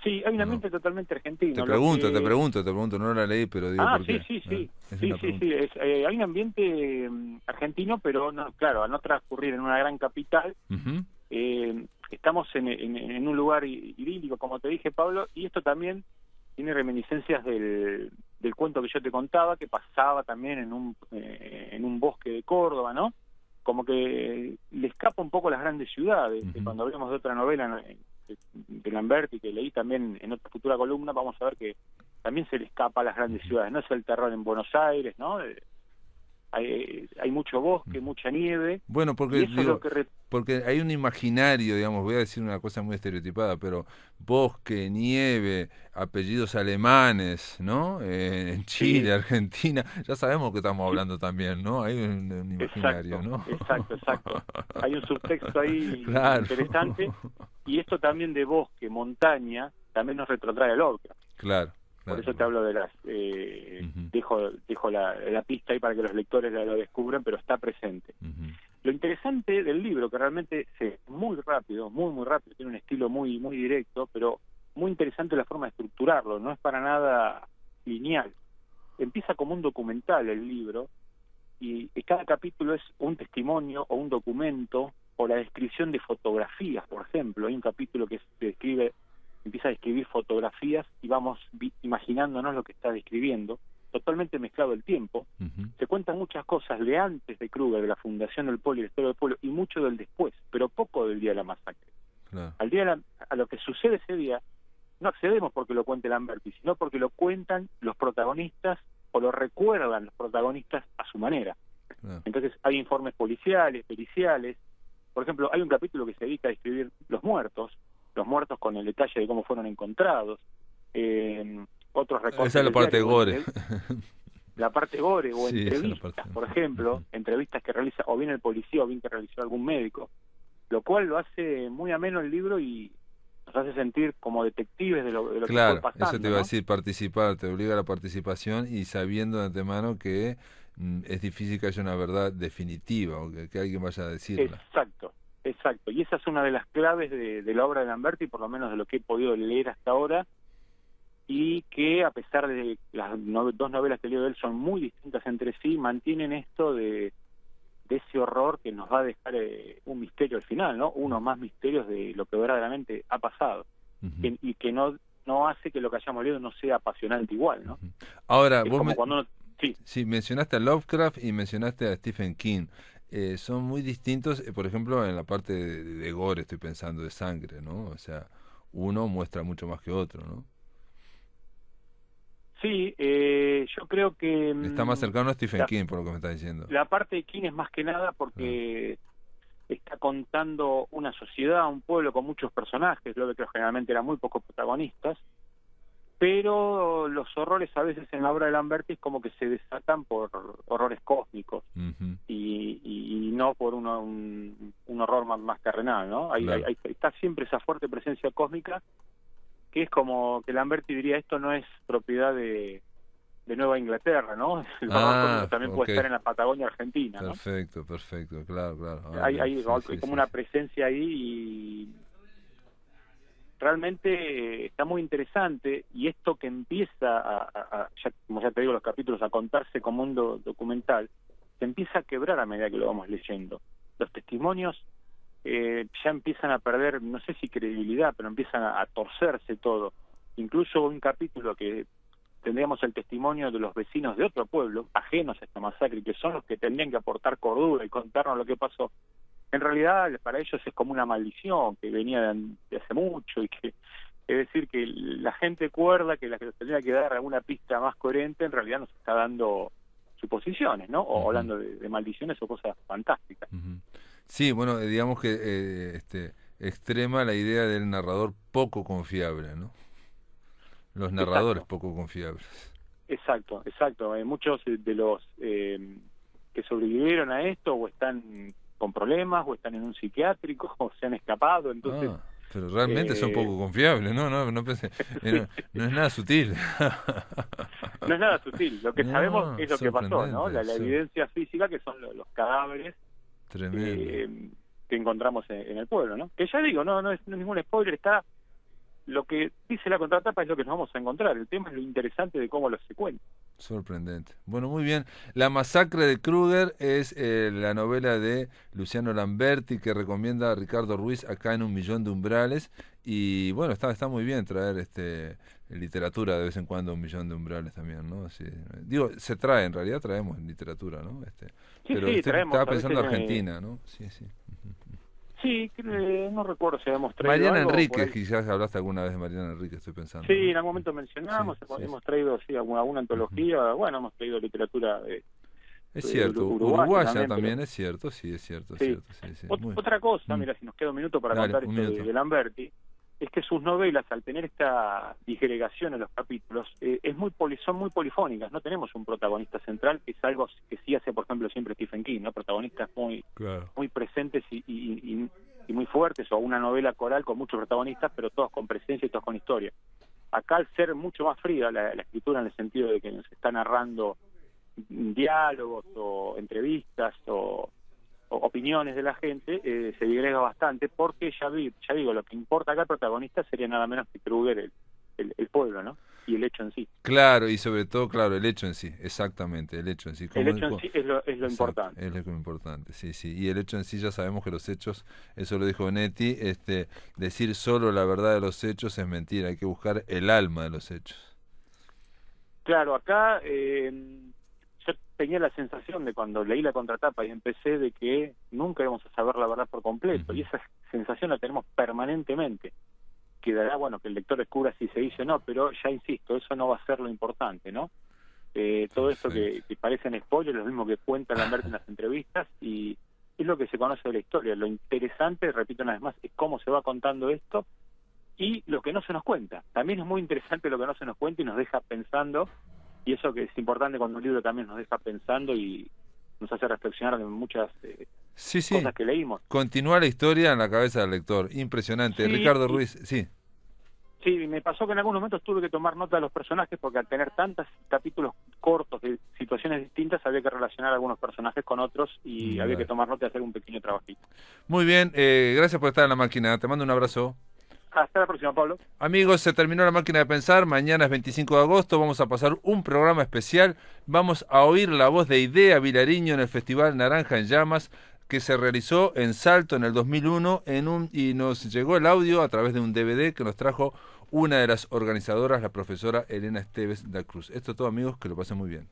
Sí, hay un ¿O no? ambiente totalmente argentino. Te lo pregunto, que- no la leí, pero digo por Sí, qué. sí, sí. Es Sí, una sí, pregunta. sí. Hay un ambiente argentino, pero no, claro, al no transcurrir en una gran capital, Ujú. estamos en un lugar idílico, como te dije, Pablo, y esto también tiene reminiscencias del cuento que yo te contaba, que pasaba también en un bosque de Córdoba, ¿no? Como que le escapa un poco a las grandes ciudades. Ujú. Cuando hablemos de otra novela de Lamberti, que leí también en otra futura columna, vamos a ver que también se le escapa a las grandes ciudades. No es el terror en Buenos Aires, ¿no? Hay mucho bosque, mucha nieve, Bueno, y porque eso es digo, lo que... porque hay un imaginario, digamos, voy a decir una cosa muy estereotipada, pero bosque, nieve, apellidos alemanes, ¿no? En Chile, Sí. Argentina, ya sabemos que estamos hablando también, ¿no? Hay un imaginario, Exacto, ¿no? exacto. Hay un subtexto ahí Claro. interesante, y esto también de bosque, montaña, también nos retrotrae a Lovecraft. Claro, Por claro. eso te hablo de las... Ujú. dejo la pista ahí para que los lectores lo descubran, pero está presente. Ujú. Lo interesante del libro, que realmente es muy rápido, muy rápido, tiene un estilo muy directo, pero muy interesante la forma de estructurarlo, no es para nada lineal. Empieza como un documental el libro, y cada capítulo es un testimonio o un documento, o la descripción de fotografías, por ejemplo. Hay un capítulo que empieza a describir fotografías y vamos imaginándonos lo que está describiendo, totalmente mezclado el tiempo. Ujú. Se cuentan muchas cosas de antes de Krueger, de la fundación del pueblo y la historia del pueblo, y mucho del después, pero poco del día de la masacre. Claro. A lo que sucede ese día, no accedemos porque lo cuente Lamberti, sino porque lo cuentan los protagonistas o lo recuerdan los protagonistas a su manera. Claro. Entonces hay informes policiales, periciales. Por ejemplo, hay un capítulo que se dedica a describir los muertos con el detalle de cómo fueron encontrados. Otros recortes Esa es la del parte diario, gore. la parte gore, o Sí, esa es la entrevistas, parte- por ejemplo, Ujú. entrevistas que realiza o bien el policía o bien que realizó algún médico, lo cual lo hace muy ameno el libro y nos hace sentir como detectives de lo que Claro, fue pasando, eso te iba a ¿no? decir, participar, te obliga a la participación y sabiendo de antemano que es difícil que haya una verdad definitiva o que alguien vaya a decirla. Exacto. Y esa es una de las claves de la obra de Lamberti, por lo menos de lo que he podido leer hasta ahora, y que a pesar de las dos novelas que leo de él son muy distintas entre sí, mantienen esto de ese horror que nos va a dejar un misterio al final, ¿no? Uno más misterios de lo que verdaderamente ha pasado, Ujú. y que no hace que lo que hayamos leído no sea apasionante igual, ¿no? Ahora, Es vos como cuando uno... Sí, sí, mencionaste a Lovecraft y mencionaste a Stephen King. son muy distintos, por ejemplo, en la parte de gore, estoy pensando, de sangre, ¿no? O sea, uno muestra mucho más que otro, ¿no? Sí, yo creo que Está más cercano a Stephen King, por lo que me está diciendo. la parte de King es más que nada porque está contando una sociedad, un pueblo con muchos personajes, lo que generalmente eran muy pocos protagonistas, pero los horrores a veces en la obra de Lamberti es como que se desatan por horrores cósmicos y no por un horror más terrenal, ¿no? Claro. Está siempre esa fuerte presencia cósmica que es como que Lamberti diría, esto no es propiedad de Nueva Inglaterra, ¿no? El horror cósmico también puede estar en la Patagonia Argentina, ¿no? Perfecto, claro. Hay como una presencia ahí y realmente está muy interesante, y esto que empieza como ya te digo, los capítulos a contarse como un documental, se empieza a quebrar a medida que lo vamos leyendo. Los testimonios ya empiezan a perder, no sé si credibilidad, pero empiezan a torcerse todo. Incluso un capítulo que tendríamos el testimonio de los vecinos de otro pueblo, ajenos a esta masacre, que son los que tendrían que aportar cordura y contarnos lo que pasó. En realidad, para ellos es como una maldición que venía de hace mucho, y que, es decir, que la gente cuerda, que la que nos tendría que dar alguna pista más coherente, en realidad nos está dando suposiciones, ¿no? O hablando de maldiciones o cosas fantásticas. Sí, bueno, digamos que extrema la idea del narrador poco confiable, ¿no? Los narradores poco confiables. Exacto. Muchos de los que sobrevivieron a esto o están con problemas, o están en un psiquiátrico, o se han escapado, entonces... pero realmente son poco confiables, no pensé, no es nada sutil. No es nada sutil, lo que sabemos es lo que pasó, ¿no? La evidencia física, que son los cadáveres que encontramos en el pueblo, ¿no? Que ya digo, no es ningún spoiler, está... Lo que dice la contratapa es lo que nos vamos a encontrar. El tema es lo interesante de cómo lo se cuenta. Sorprendente. Bueno, muy bien. La masacre de Kruger es la novela de Luciano Lamberti, que recomienda a Ricardo Ruiz acá en 1.000.000 de umbrales. Y bueno, está muy bien traer literatura de vez en cuando, 1.000.000 de umbrales también, ¿no? Sí. Digo, se trae, en realidad traemos literatura, ¿no? Pero traemos, estaba pensando en Argentina, ¿no? Sí. Sí, no recuerdo si habíamos traído Mariana algo Enríquez, quizás hablaste alguna vez de Mariana Enríquez, estoy pensando. Sí, en algún momento mencionamos, hemos traído alguna antología, bueno, hemos traído literatura es cierto, uruguaya también, es cierto, sí. Otra cosa, mira, si nos queda un minuto para contar esto de Lamberti, es que sus novelas, al tener esta disgregación en los capítulos, son muy polifónicas. No tenemos un protagonista central, que es algo que sí hace, por ejemplo, siempre Stephen King, ¿no? Protagonistas muy presentes y muy fuertes, o una novela coral con muchos protagonistas, pero todos con presencia y todos con historia. Acá, al ser mucho más fría la escritura, en el sentido de que nos está narrando diálogos o entrevistas o opiniones de la gente, se digrega bastante, porque ya digo, lo que importa acá, el protagonista sería nada menos que Kruger, el pueblo, ¿no? Y el hecho en sí. Claro, y sobre todo, el hecho en sí, exactamente, el hecho en sí. El hecho en sí es lo importante. Es lo importante, sí. Y el hecho en sí, ya sabemos que los hechos, eso lo dijo Netti, decir solo la verdad de los hechos es mentira, hay que buscar el alma de los hechos. Claro, acá... yo tenía la sensación de cuando leí la contratapa y empecé, de que nunca íbamos a saber la verdad por completo, y esa sensación la tenemos permanentemente. Quedará, bueno, que el lector descubra si se hizo o no, pero ya insisto, eso no va a ser lo importante, ¿no? Todo esto que parecen spoilers, lo mismo que cuenta Lamberti en las entrevistas, y es lo que se conoce de la historia. Lo interesante, repito una vez más, es cómo se va contando esto y lo que no se nos cuenta. También es muy interesante lo que no se nos cuenta y nos deja pensando. Y eso que es importante cuando un libro también nos deja pensando y nos hace reflexionar de muchas cosas que leímos. Continúa la historia en la cabeza del lector. Impresionante. Ricardo Ruiz, sí. Sí, me pasó que en algunos momentos tuve que tomar nota de los personajes, porque al tener tantos capítulos cortos de situaciones distintas, había que relacionar algunos personajes con otros y había que tomar nota y hacer un pequeño trabajito. Muy bien, gracias por estar en la máquina. Te mando un abrazo. Hasta la próxima, Pablo. Amigos, se terminó la máquina de pensar. Mañana es 25 de agosto. Vamos a pasar un programa especial. Vamos a oír la voz de Idea Vilariño en el Festival Naranja en Llamas, que se realizó en Salto en el 2001 y nos llegó el audio a través de un DVD que nos trajo una de las organizadoras, la profesora Elena Esteves da Cruz. Esto es todo, amigos, que lo pasen muy bien.